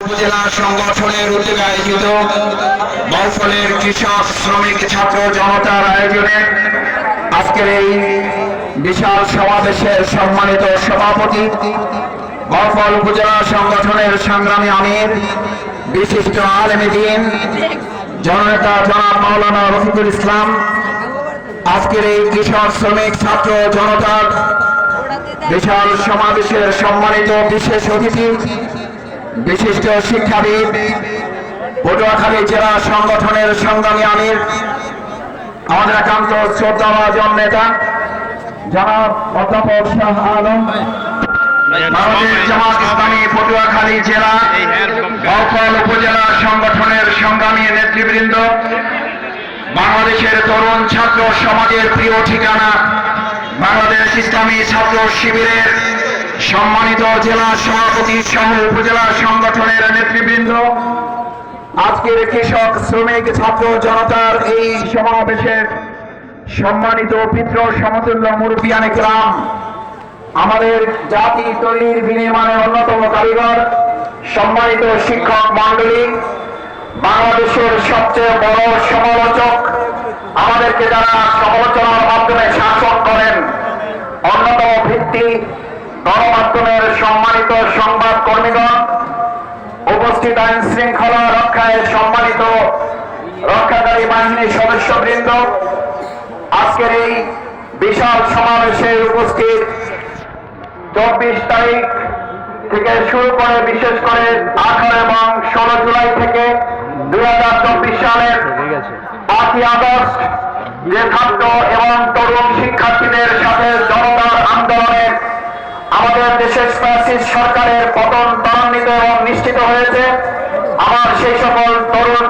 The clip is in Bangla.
উপজেলা সংগঠনের উদ্যোগে আয়োজিত বাউফলের কৃষক শ্রমিক ছাত্র জনতার আয়োজনে আজকের এই বিশাল সমাবেশের সম্মানিত সভাপতি বাউফল উপজেলা সংগঠনের সংগ্রামী আমির বিশিষ্ট আলেম দ্বীন জননেতা জনাব মাওলানা রফিকুল ইসলাম, আজকের এই কৃষক শ্রমিক ছাত্র জনতার বিশাল সমাবেশের সম্মানিত বিশেষ অতিথি বিশিষ্ট শিক্ষাবিদ পটুয়াখালী জেলা সংগঠনের সংগ্রামী আমির আমাদের একান্ত শ্রদ্ধাভাজন নেতা জনাব অধ্যাপক শাহ আলম, বাংলাদেশ জামাত ইসলামী পটুয়াখালী জেলা বাউফল উপজেলা সংগঠনের সংগ্রামী নেতৃবৃন্দ, বাংলাদেশের তরুণ ছাত্র সমাজের প্রিয় ঠিকানা বাংলাদেশ ইসলামী ছাত্র শিবিরের সম্মানিত জেলা সভাপতি সহ উপজেলা সংগঠনের নেতৃবৃন্দ, আজকের কৃষক শ্রমিক ছাত্র জনতার এই সমাবেশের সম্মানিত পিতৃ সমতুল্য মুরব্বিয়ানে কেরাম, আমাদের জাতি তৈরির বিনির্মাণের অন্যতম কারিগর, সম্মানিত শিক্ষক মণ্ডলী, বাংলাদেশের সবচেয়ে বড় সমালোচক, আমাদেরকে যারা সমালোচনার মাধ্যমে শাসন করেন, অন্যতম ভিত্তি গণমাধ্যমের সম্মানিত সংবাদ কর্মীগণ, উপস্থিত আইন শৃঙ্খলা রক্ষায় সম্মানিত রক্ষাকারী বাহিনীর সদস্যবৃন্দ, আজকের এই বিশাল সমাবেশে উপস্থিত 24 তারিখ থেকে শুরু করে বিশেষ করে 18 এবং 16 জুলাই থেকে 2024 সালের 5ই আগস্ট যে ছাত্র এবং তরুণ শিক্ষার্থীদের সাথে জনতার আন্দোলনে আমাদের দেশের ফ্যাসিস্ট সরকারের পতন ত্বরান্বিত এবং নিশ্চিত হয়েছে, আমার সেই সকল তরুণ